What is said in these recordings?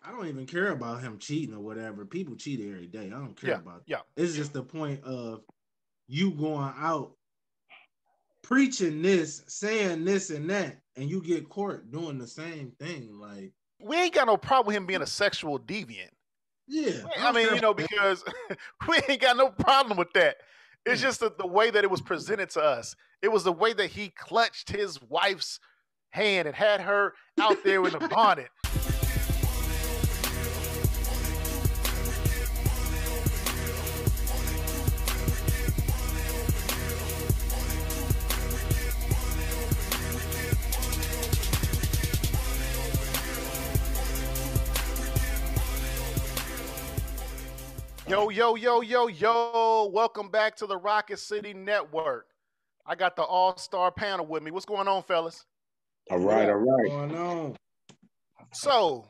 I don't even care about him cheating or whatever. People cheat every day. I don't care Yeah, about yeah. that. It's just the point of you going out preaching this, saying this and that, and you get caught doing the same thing. Like, We ain't got no problem with him being a sexual deviant. yeah, I I don't care mean, about that. because we ain't got no problem with that. It's Yeah. just the way that it was presented to us. It was the way that he clutched his wife's hand and had her out there in the bonnet. Yo, yo, yo, yo, yo. Welcome back to the Rocket City Network. I got the all-star panel with me. What's going on, fellas? All right. What's going on? So,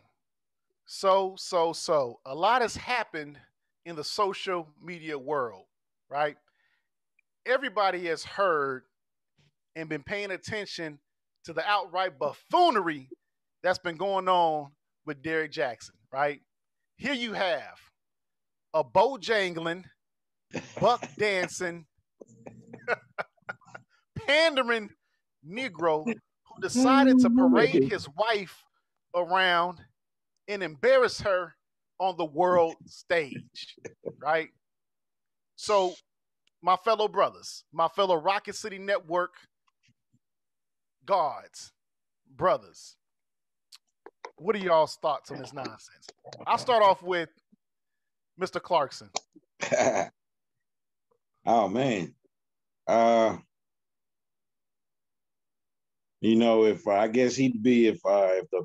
a lot has happened in the social media world, right? Everybody has heard and been paying attention to the outright buffoonery that's been going on with Derrick Jaxn, right? Here you have a bojangling, buck dancing, pandering Negro who decided to parade his wife around and embarrass her on the world stage, right? So, my fellow brothers, my fellow Rocket City Network guards, brothers, what are y'all's thoughts on this nonsense? I'll start off with Mr. Clarkson. Oh man. If I guess he'd be if the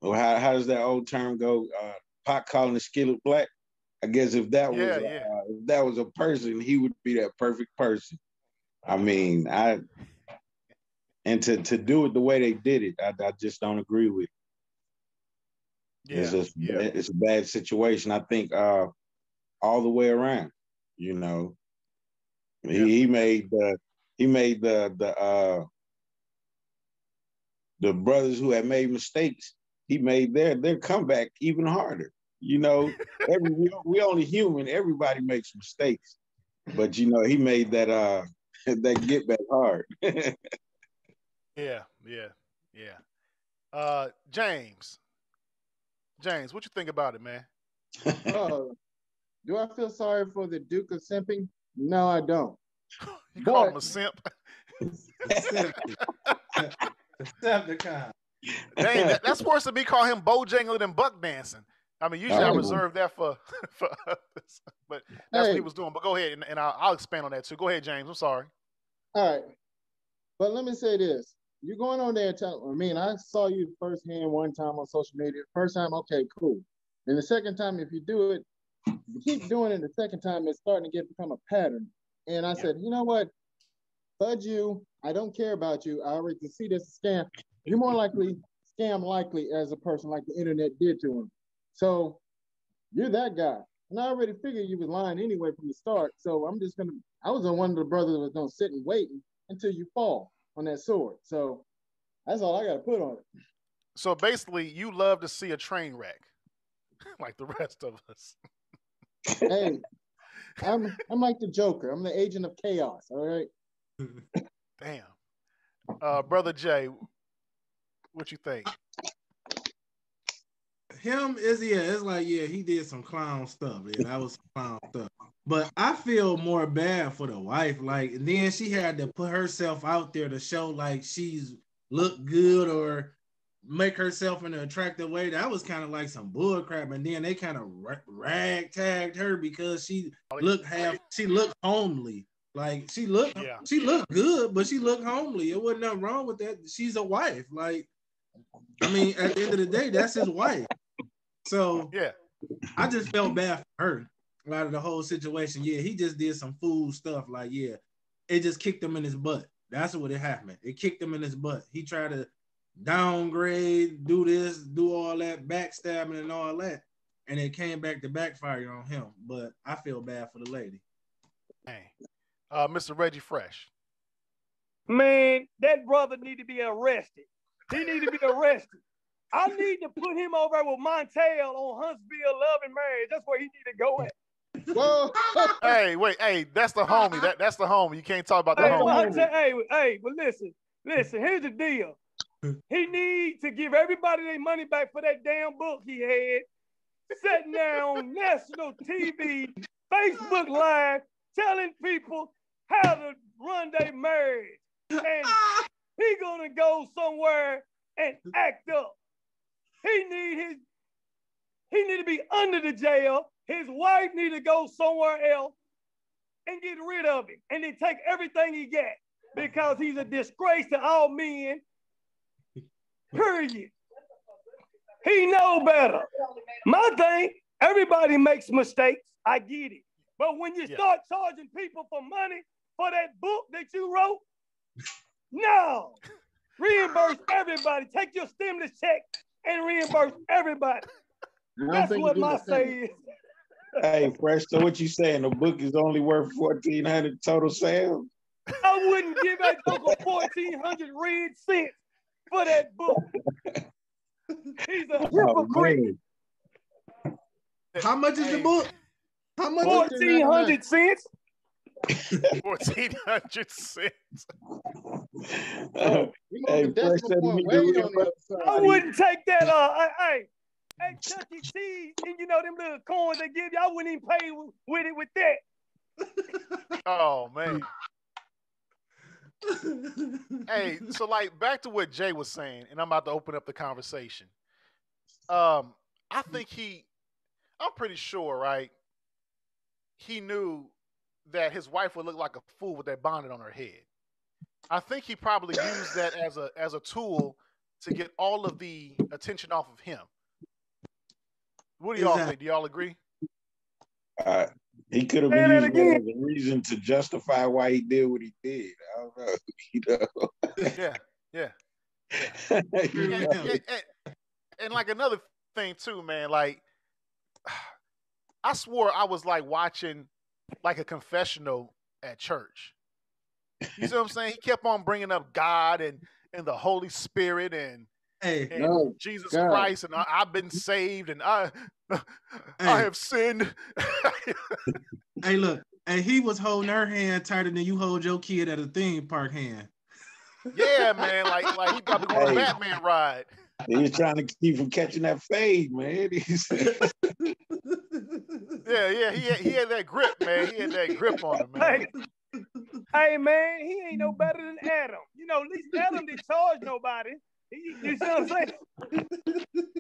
how does that old term go? Pot calling the skillet black. I guess if that was a person, he would be that perfect person. I mean, to do it the way they did it, I just don't agree with. It's a bad situation. I think all the way around. He made the brothers who had made mistakes. He made their comeback even harder. We only human. Everybody makes mistakes, but he made that that get back hard. Yeah. James, what you think about it, man? Do I feel sorry for the Duke of Simping? No, I don't. You call him a simp? Decepticon. Dang, that's worse than me calling him bojangling and buck dancing. I mean, usually I reserve that for others, but that's what he was doing. But go ahead, and I'll expand on that too. Go ahead, James. I'm sorry. All right, but let me say this: you're going on there and I saw you firsthand one time on social media. First time, okay, cool. And the second time, if you do it, you keep doing it. The second time, it's starting to become a pattern. And I said, you know what? Fudge you. I don't care about you. I already see this scam. You're more likely scam likely as a person like the internet did to him. So you're that guy. And I already figured you was lying anyway from the start. So I was on one of the brothers that was going to sit and wait until you fall on that sword. So that's all I got to put on it. So basically, you love to see a train wreck like the rest of us. Hey, I'm like the Joker. I'm the agent of chaos. All right. Damn. Brother Jay, what you think? It's like, he did some clown stuff. Yeah, that was some clown stuff. But I feel more bad for the wife. Like, and then she had to put herself out there to show like she's look good or make herself in an attractive way. That was kind of like some bull crap. And then they kind of ragtagged her because she looked homely. Like she looked good, but she looked homely. It wasn't nothing wrong with that. She's a wife. Like, I mean, at the end of the day, that's his wife. So yeah, I just felt bad for her out of the whole situation. Yeah, he just did some fool stuff. Like, it just kicked him in his butt. That's what it happened. It kicked him in his butt. He tried to downgrade, do this, do all that, backstabbing and all that. And it came back to backfire on him. But I feel bad for the lady. Hey. Mr. Reggie Fresh. Man, that brother need to be arrested. He need to be arrested. I need to put him over with Montel on Huntsville Love and Marriage. That's where he need to go at. Whoa. Hey, wait, hey, that's the homie. That's the homie. You can't talk about the homie. But listen. Here's the deal. He needs to give everybody their money back for that damn book he had. Sitting there on national TV, Facebook Live, telling people how to run their marriage. And he gonna go somewhere and act up. He need to be under the jail. His wife need to go somewhere else and get rid of him. And then take everything he got because he's a disgrace to all men. Period. He know better. My thing, everybody makes mistakes. I get it. But when you start charging people for money for that book that you wrote, no. Reimburse everybody. Take your stimulus check and reimburse everybody. That's what my say is. Hey, Fresh, so what you saying? The book is only worth $1,400 total sales? I wouldn't give that book a 1,400 red cents for that book. He's a hypocrite. How much is the book? How much? 1,400 cents. 1,400 cents. Hey, Fresh, I wouldn't take that. Hey, Chuck E. Cheese, and you know them little coins they give you. I wouldn't even pay with it with that. Oh man. Hey, so like back to what Jay was saying, and I'm about to open up the conversation. I think I'm pretty sure, right? He knew that his wife would look like a fool with that bonnet on her head. I think he probably used that as a tool to get all of the attention off of him. What do y'all think? Do y'all agree? He could have been using that as a reason to justify why he did what he did. I don't know. Yeah. And like another thing too, man, like I swore I was like watching like a confessional at church. You see what I'm saying? He kept on bringing up God and the Holy Spirit and Jesus Christ, and I've been saved, and I have sinned. Hey, look, and he was holding her hand tighter than you hold your kid at a theme park hand. Yeah, man, like he probably going on a Batman ride. He was trying to keep from catching that fade, man. Yeah, he had that grip, man. He had that grip on him, man. Hey, man, he ain't no better than Adam. You know, at least Adam didn't charge nobody. You see what I'm saying?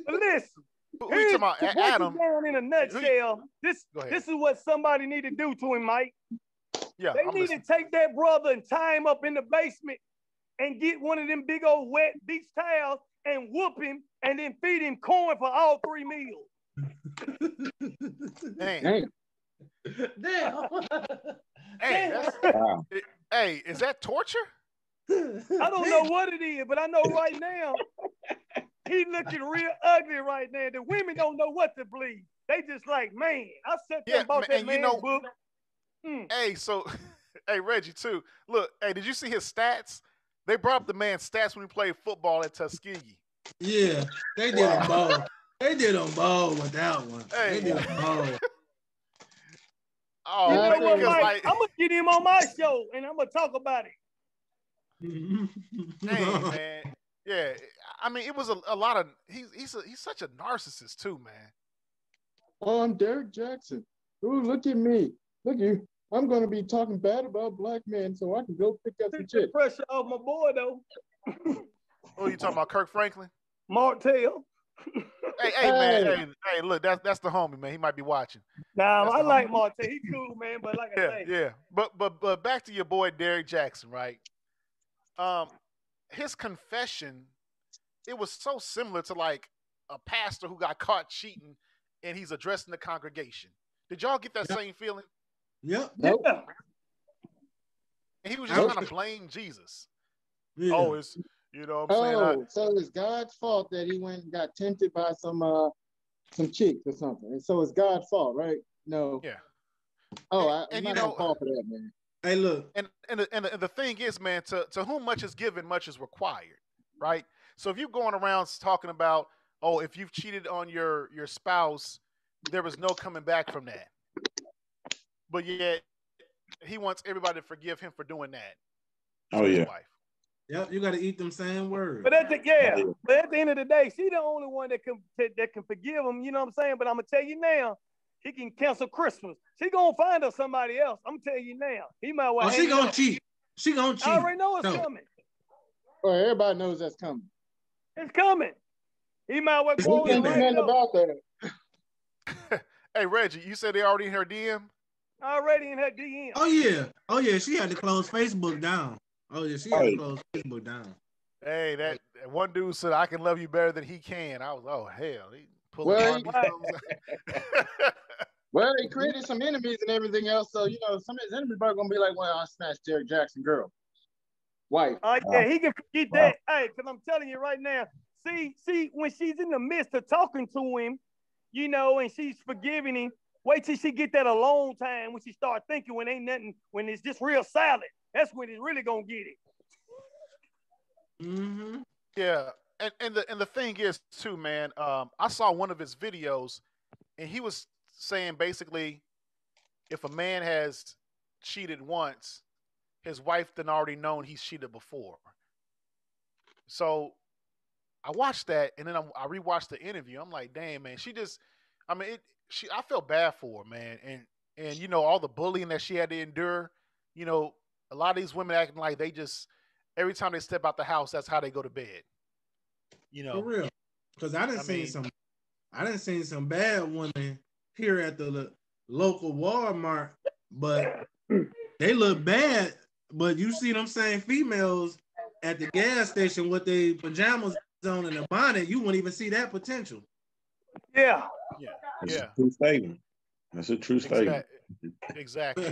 Listen, who you talking about? Adam? Down in a nutshell, this is what somebody need to do to him, Mike. Yeah, they need to take that brother and tie him up in the basement and get one of them big old wet beach towels and whoop him and then feed him corn for all 3 meals. Damn. Hey, is that torture? I don't know what it is, but I know right now he looking real ugly right now. The women don't know what to believe. They just like, man, I said that about that man book. Hey, so, hey, Reggie, too. Look, hey, did you see his stats? They brought up the man's stats when he played football at Tuskegee. Yeah, they did a ball. They did a ball with that one. Hey. They did a ball. Oh, you know what, Mike? I'm gonna get him on my show and I'm gonna talk about it. Dang, man. Yeah, I mean, it was a lot of. He's such a narcissist too, man. Oh, I'm Derrick Jaxn. Ooh, look at me. Look at you. I'm going to be talking bad about black men so I can go pick up some chicks. Pressure off my boy, though. Oh, you talking about Kirk Franklin? Martell. Hey, man. Hey, look, that's the homie, man. He might be watching. Nah, I like Martell. He cool, man, but like I say. Yeah. But back to your boy, Derrick Jaxn, right? His confession, it was so similar to like a pastor who got caught cheating and he's addressing the congregation. Did y'all get that same feeling? Yep. Nope. And he was just trying to blame Jesus. Yeah. Oh, it's, you know what I'm saying? So it's God's fault that he went and got tempted by some chicks or something. And so it's God's fault, right? No. Yeah. Oh, I'm not gonna fall for that, man. Hey, look. And the thing is, man, to whom much is given, much is required, right? So if you're going around talking about, oh, if you've cheated on your spouse, there was no coming back from that. But yet he wants everybody to forgive him for doing that to his wife. Yep, you got to eat them same words. But at the end of the day, she the only one that can forgive him. You know what I'm saying? But I'm gonna tell you now, he can cancel Christmas. She gonna find her somebody else. I'm telling you now. He might well. Oh, she gonna cheat. She gonna cheat. I already know it's coming. Oh, everybody knows that's coming. It's coming. He might well go can't do nothing about that. Hey Reggie, you said they already in her DM? Already in her DM. Oh yeah. She had to close Facebook down. Oh yeah, she had to close Facebook down. Hey, that one dude said I can love you better than he can. I was, oh hell, he pulled well, they created some enemies and everything else. So some of his enemies are gonna be like, "Well, I smashed Derrick Jaxn girl, wife." Yeah, he can forget that. Hey, because I'm telling you right now. See, when she's in the midst of talking to him, and she's forgiving him. Wait till she get that alone time when she start thinking when ain't nothing, when it's just real silent. That's when it's really gonna get it. Mm-hmm. Yeah, and the thing is too, man. I saw one of his videos, and he was saying basically, if a man has cheated once, his wife done already known he's cheated before. So I watched that, and then I rewatched the interview. I'm like, damn, man, I felt bad for her, man, and all the bullying that she had to endure. A lot of these women acting like they just every time they step out the house, that's how they go to bed. For real, because I didn't see some bad women here at the local Walmart, but they look bad. But you see them same females at the gas station with their pajamas on and a bonnet, you wouldn't even see that potential. Yeah. That's a true statement. That's a true statement. Exactly.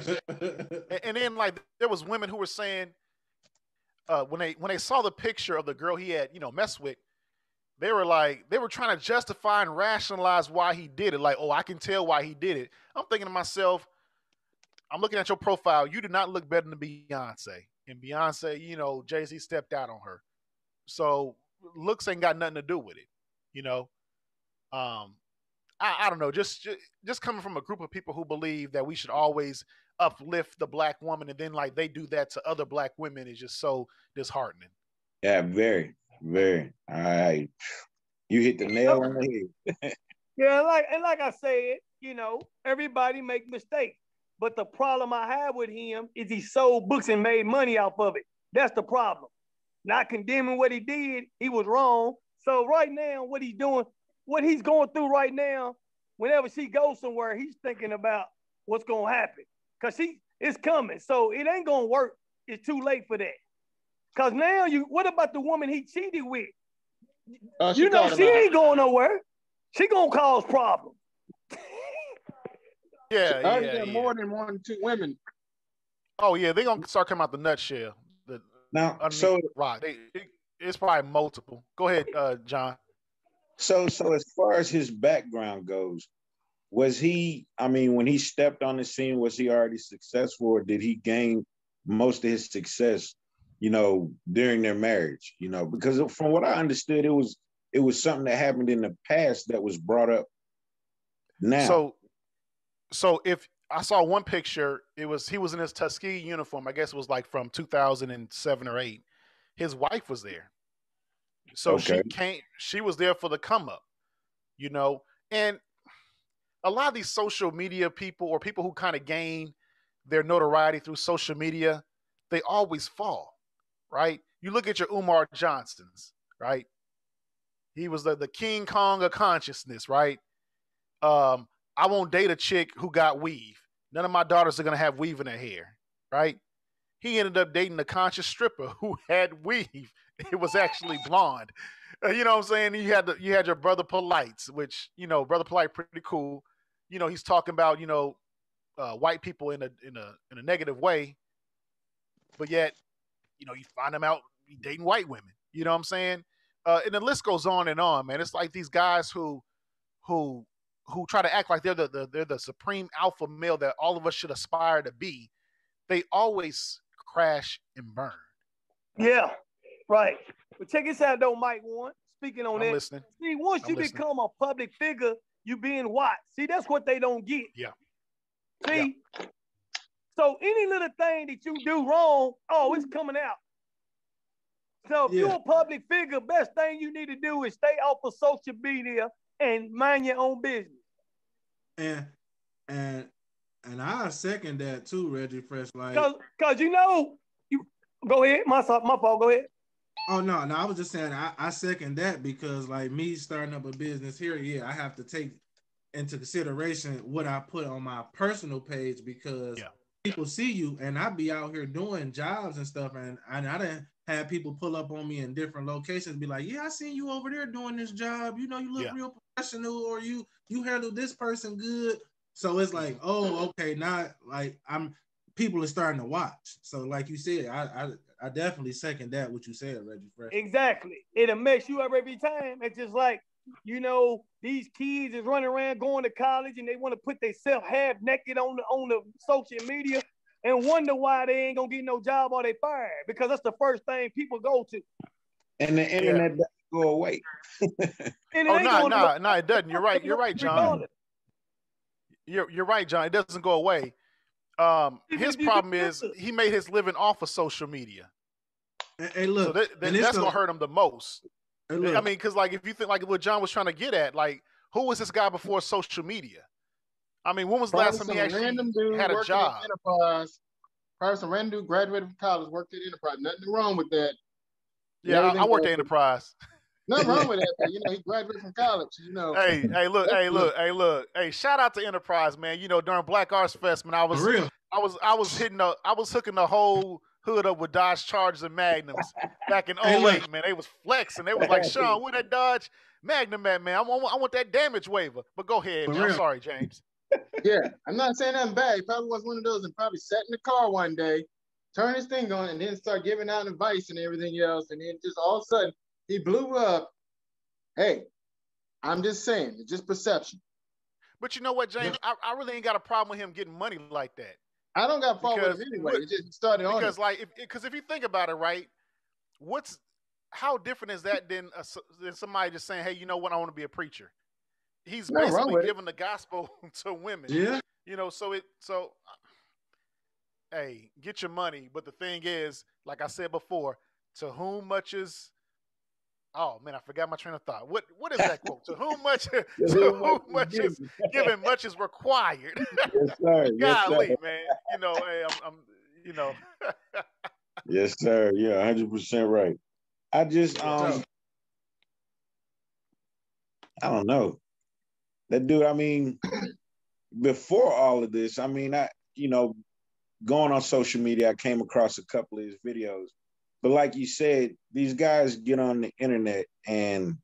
and then there was women who were saying when they saw the picture of the girl he had messed with, they were trying to justify and rationalize why he did it. Like, oh, I can tell why he did it. I'm thinking to myself, I'm looking at your profile. You do not look better than Beyonce. And Beyonce, Jay-Z stepped out on her. So looks ain't got nothing to do with it. I don't know. Just coming from a group of people who believe that we should always uplift the black woman, and then they do that to other black women is just so disheartening. Yeah, very, very. All right, you hit the nail on the head. Yeah, like I said, everybody make mistakes. But the problem I have with him is he sold books and made money off of it. That's the problem. Not condemning what he did, he was wrong. So right now, what he's doing, what he's going through right now, whenever she goes somewhere, he's thinking about what's going to happen. Because it's coming. So it ain't going to work. It's too late for that. Because now, what about the woman he cheated with? She ain't going nowhere. She going to cause problems. Yeah. More than 1 or 2 women. Oh yeah, they're gonna start coming out the nutshell. It's probably multiple. Go ahead, John. So as far as his background goes, was he? I mean, when he stepped on the scene, was he already successful, or did he gain most of his success? During their marriage. Because from what I understood, it was something that happened in the past that was brought up now. So if I saw one picture, he was in his Tuskegee uniform. I guess it was from 2007 or 8. His wife was there. So she was there for the come up, and a lot of these social media people or people who kind of gain their notoriety through social media, they always fall, right? You look at your Umar Johnsons, right? He was the King Kong of consciousness, right? I won't date a chick who got weave. None of my daughters are going to have weave in their hair, right? He ended up dating a conscious stripper who had weave. It was actually blonde. You know what I'm saying? You had your Brother Polites, which, Brother Polite pretty cool. He's talking about, white people in a negative way. But yet, you find him out dating white women. You know what I'm saying? And the list goes on, man. It's like these guys who try to act like they're the supreme alpha male that all of us should aspire to be. They always crash and burn. Yeah, right. But check this out, though, Mike One. speaking on I'm that. listening. See, once I'm you listening. become a public figure, you being watched. See, that's what they don't get. Yeah. See, so any little thing that you do wrong, oh, it's coming out. So if you're a public figure, best thing you need to do is stay off of social media and mind your own business. And I second that too, Reggie Fresh. Like, cause you go ahead, my fault. Go ahead. Oh no, I was just saying I second that because like me starting up a business here, I have to take into consideration what I put on my personal page because people see you and I be out here doing jobs and stuff and I done had people pull up on me in different locations, be like, yeah, I seen you over there doing this job. You know, you look real professional, or you handle this person good. So it's like, oh, okay, now like people are starting to watch. So like you said, I definitely second that what you said, Reggie Fresh. Exactly. It'll mess you up every time. It's just like, these kids is running around going to college and they want to put themselves half naked on the social media and wonder why they ain't gonna get no job or they fired, because that's the first thing people go to. And the internet doesn't go away. No, it doesn't. You're right, John. You're right, John. It doesn't go away. His problem is he made his living off of social media. Hey, look, so that's gonna hurt him the most. Hey, I mean, because like if you think like what John was trying to get at, like who was this guy before social media? I mean, when was the last time he actually had a job? Probably some random dude graduated from college, worked at Enterprise. Nothing wrong with that. Yeah, I worked at Enterprise. Nothing wrong with that. He graduated from college. Hey, shout out to Enterprise, man. During Black Arts Fest, man, I was hooking the whole hood up with Dodge Chargers and Magnums back in 08, man. They was flexing. They was like, Sean, where that Dodge Magnum at, man? I want that damage waiver. But go ahead, man. I'm sorry, James. Yeah, I'm not saying nothing bad. He probably was one of those and probably sat in the car one day, turned his thing on, and then start giving out advice and everything else. And then just all of a sudden, he blew up. Hey, I'm just saying, it's just perception. But you know what, James? I really ain't got a problem with him getting money like that. I don't got a problem with him anyway. It just started on because, because if you think about it, right, how different is that than somebody just saying, hey, you know what, I want to be a preacher? He's basically giving the gospel to women. Yeah. Hey, get your money. But the thing is, like I said before, to whom much is, oh man, I forgot my train of thought. What is that quote? To whom much is given, much is required. Yes, sir. Golly, man. Hey, I'm Yes, sir. Yeah, 100% right. I just I don't know. That dude, I mean, before all of this, I mean, going on social media, I came across a couple of his videos. But like you said, these guys get on the internet and,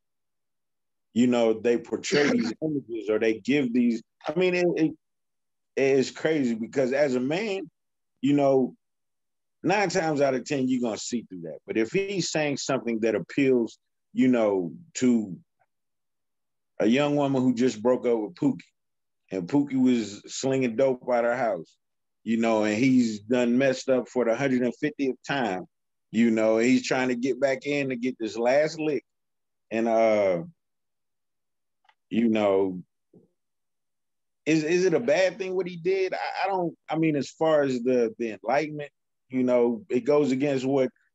they portray these images or they give these. I mean, it is crazy because as a man, 9 times out of 10, you're going to see through that. But if he's saying something that appeals, to a young woman who just broke up with Pookie, and Pookie was slinging dope out her house, and he's done messed up for the 150th time, he's trying to get back in to get this last lick. And, is it a bad thing what he did? I mean, as far as the enlightenment, it goes against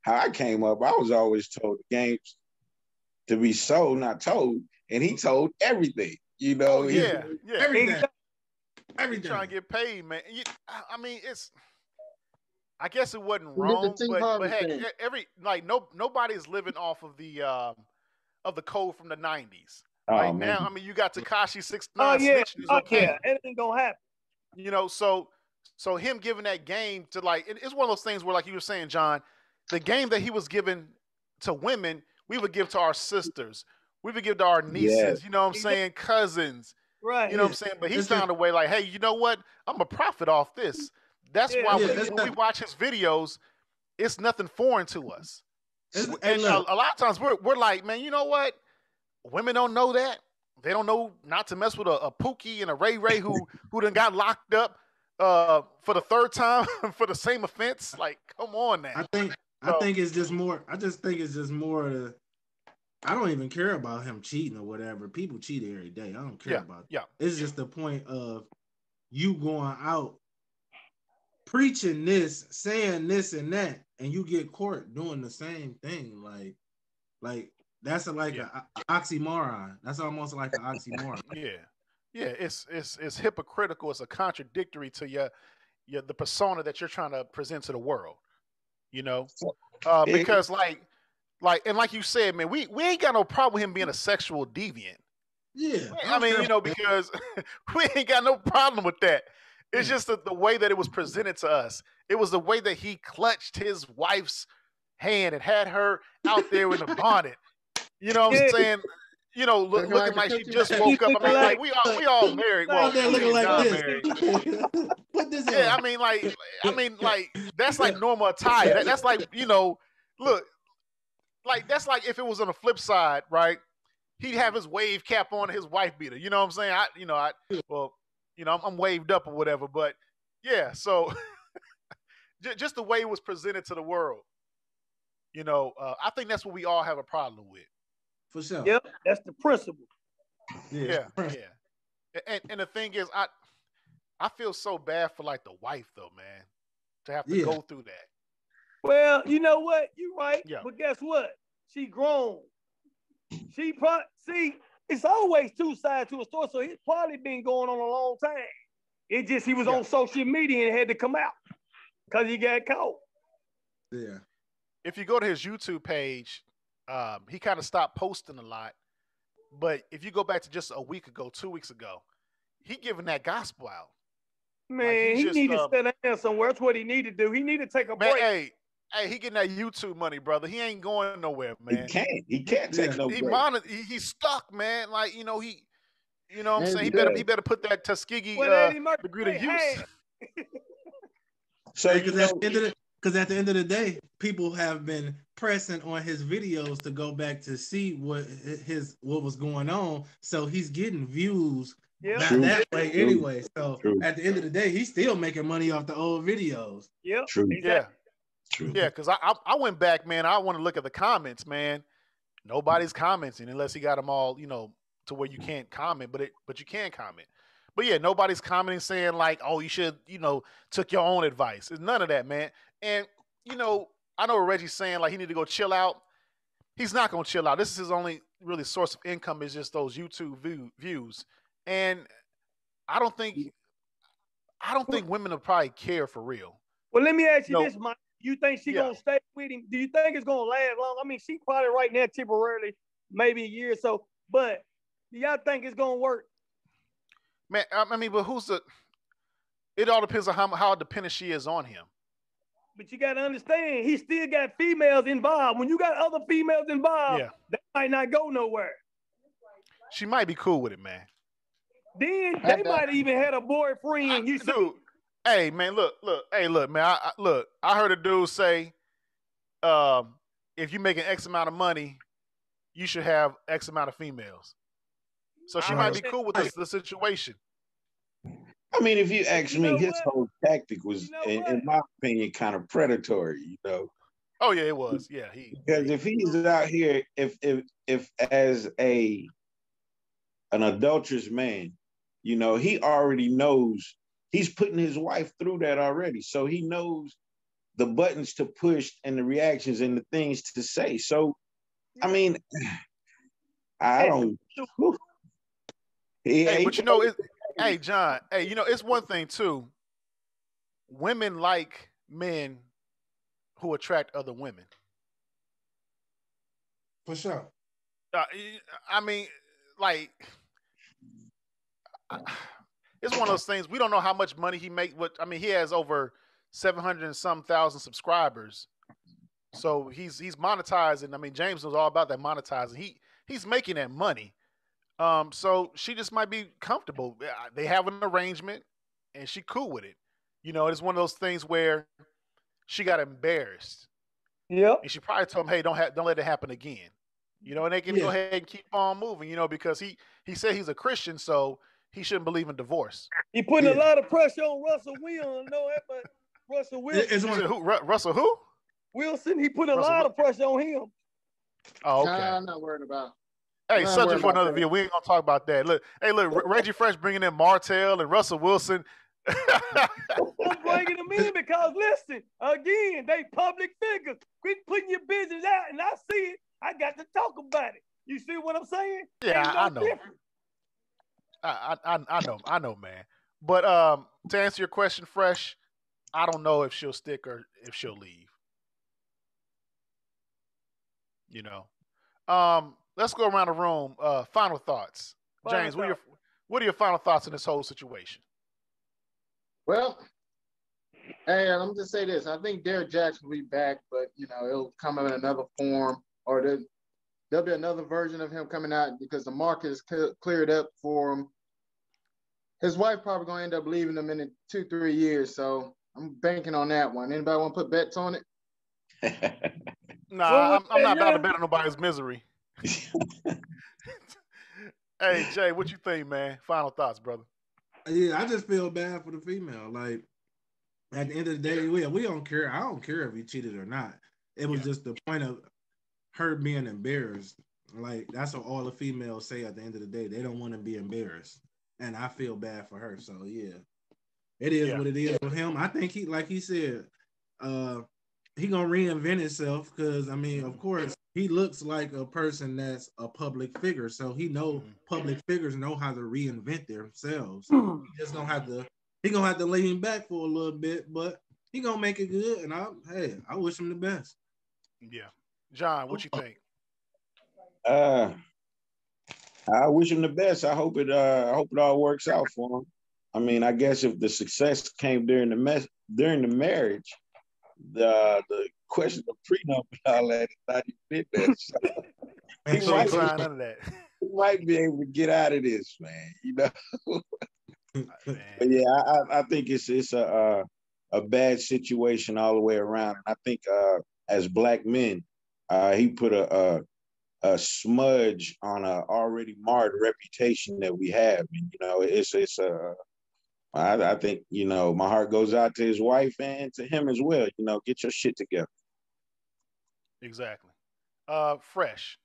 how I came up. I was always told the games to be sold, not told. And he told everything, everything. Everything. Trying to get paid, man. I mean, I guess it wasn't wrong, but heck, nobody's living off of the code from the 90s. Right now, I mean, you got Tekashi 6ix9ine snitching. Okay, it ain't gonna happen. So him giving that game to it's one of those things where, like you were saying, John, the game that he was giving to women, we would give to our sisters. We would give to our nieces, saying, cousins. Right. What I'm saying? But he found a way like, hey, you know what? I'm going to profit off this. That's why when we watch his videos, it's nothing foreign to us. And a lot of times we're like, man, you know what? Women don't know that. They don't know not to mess with a Pookie and a Ray Ray who done got locked up for the third time for the same offense. Like, come on now. I think it's just more. I just think it's just more I don't even care about him cheating or whatever. People cheat every day. I don't care about that. Yeah. It's just the point of you going out preaching this, saying this and that, and you get caught doing the same thing. Like that's an oxymoron. That's almost like an oxymoron. Yeah. It's hypocritical. It's a contradictory to the persona that you're trying to present to the world. You know, because like you said, man, we ain't got no problem with him being a sexual deviant. Yeah, I mean, because we ain't got no problem with that. It's just the way that it was presented to us. It was the way that he clutched his wife's hand and had her out there in a bonnet. You know what I'm saying? You know, looking like she just woke up. I mean, like we all married. Well, they're looking like this. Married. Put this yeah, I mean, like that's like normal attire. That's like, look, like that's like if it was on the flip side, right? He'd have his wave cap on, his wife beater. You know what I'm saying? I'm waved up or whatever. But yeah, so just the way it was presented to the world, I think that's what we all have a problem with. For sure. Yep, that's the principle. Yeah. And the thing is, I feel so bad for like the wife though, man, to have to go through that. Well, you know what? You're right. Yeah. But guess what? She grown. See, it's always two sides to a story, so it's probably been going on a long time. It just he was on social media and had to come out because he got caught. Yeah. If you go to his YouTube page, he kind of stopped posting a lot. But if you go back to just a week ago, 2 weeks ago, he giving that gospel out. Man, he need to sit down somewhere. That's what he need to do. He need to take a break. Hey, he getting that YouTube money, brother. He ain't going nowhere, man. He can't take no break. He's stuck, man. Like, you know what I'm saying? He better put that Tuskegee degree to use. So because at the end of the day, people have been pressing on his videos to go back to see what was going on. So he's getting views that way anyway. So at the end of the day, he's still making money off the old videos. Yep. True. Exactly. True. Yeah, because I went back, man. I want to look at the comments, man. Nobody's commenting unless he got them all, to where you can't comment, but you can comment. But yeah, nobody's commenting saying like, oh, you should, took your own advice. It's none of that, man. And, I know what Reggie's saying, like he need to go chill out. He's not going to chill out. This is his only really source of income is just those YouTube views. And I don't think women will probably care for real. Well, let me ask you this, Mike. You think she gonna stay with him? Do you think it's gonna last long? I mean, she probably right now temporarily, maybe a year or so. But do y'all think it's gonna work? Man, I mean, but it all depends on how dependent she is on him. But you gotta understand, he still got females involved. When you got other females involved, that might not go nowhere. She might be cool with it, man. Then they might even had a boyfriend. Dude. Hey man, look, man. I heard a dude say, if you make an X amount of money, you should have X amount of females. So she might be cool with the situation. I mean, if you ask me, his whole tactic was, in my opinion, kind of predatory. Oh yeah, it was. Yeah, because if he's out here, if as an adulterous man, he already knows. He's putting his wife through that already. So he knows the buttons to push and the reactions and the things to say. So, I mean, I don't. Hey, John, it's one thing too. Women like men who attract other women. For sure. I mean, like... It's one of those things. We don't know how much money he makes. He has over 700 and some thousand subscribers, so he's monetizing. I mean, James knows all about that monetizing. He's making that money. So she just might be comfortable. They have an arrangement, and she cool with it. It's one of those things where she got embarrassed. Yep. And she probably told him, "Hey, don't let it happen again." And they can go ahead and keep on moving. Because he said he's a Christian, so he shouldn't believe in divorce. He putting a lot of pressure on Russell Wilson. But Russell Wilson. Russell who? Wilson. He put a lot of pressure on him. Oh, okay. Nah, I'm not worried about. Hey, subject for another video. We ain't gonna talk about that. Look, Reggie Fresh bringing in Martell and Russell Wilson. I'm bringing them in because listen, again, they public figures. Quit putting your business out, and I see it. I got to talk about it. You see what I'm saying? Yeah, I know. Different. I know, man. But to answer your question, Fresh, I don't know if she'll stick or if she'll leave. You know. Let's go around the room. Final thoughts. James, what are your final thoughts on this whole situation? Well, hey, I'm just say this. I think Derrick Jaxn will be back, but it'll come in another form, or there'll be another version of him coming out because the market is cleared up for him. His wife probably gonna end up leaving him in 2-3 years, so I'm banking on that one. Anybody want to put bets on it? Nah, I'm not about to bet on nobody's misery. Hey, Jay, what you think, man? Final thoughts, brother. Yeah, I just feel bad for the female. Like, at the end of the day, we don't care. I don't care if he cheated or not. It was just the point of her being embarrassed. Like, that's what all the females say at the end of the day. They don't want to be embarrassed. And I feel bad for her. So, yeah. It is what it is with him. I think he, like he said, he going to reinvent himself because, I mean, of course, he looks like a person that's a public figure. So he know public figures know how to reinvent themselves. He just gonna have to lean back for a little bit, but he gonna make it good. And I wish him the best. Yeah. John, what you think? I wish him the best. I hope it all works out for him. I mean, I guess if the success came during the marriage, the question of prenup and all that is not even there. So he might be able to get out of this, man. But yeah, I think it's a bad situation all the way around. And I think as Black men, he put a smudge on a already marred reputation that we have. And, I think, my heart goes out to his wife and to him as well. Get your shit together. Exactly. Fresh.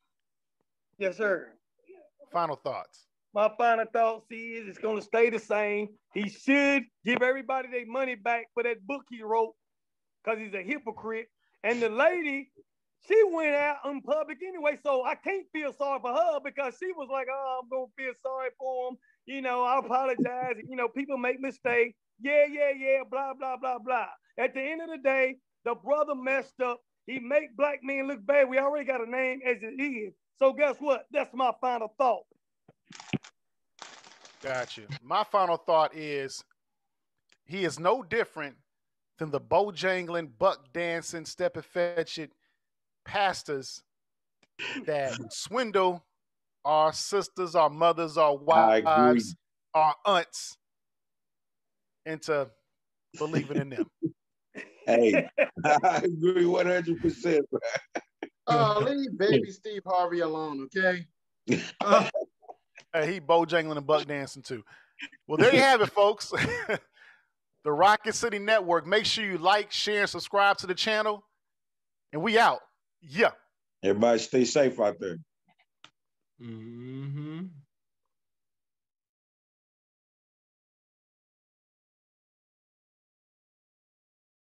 Yes, sir. Final thoughts. My final thoughts is it's going to stay the same. He should give everybody their money back for that book he wrote because he's a hypocrite. And the lady, she went out in public anyway, so I can't feel sorry for her because she was like, oh, I'm going to feel sorry for him. I apologize. People make mistakes. Yeah, blah, blah, blah, blah. At the end of the day, the brother messed up. He make black men look bad. We already got a name as it is. So guess what? That's my final thought. Got you. My final thought is he is no different than the bojangling, buck dancing, step and fetch it pastors that swindle our sisters, our mothers, our wives, our aunts into believing in them. Hey, I agree 100%. Oh, leave baby Steve Harvey alone, okay? Hey, he bojangling and buck dancing too. Well, there you have it, folks. The Rocket City Network. Make sure you like, share, and subscribe to the channel. And we out. Yeah. Everybody stay safe out there. Mm-hmm.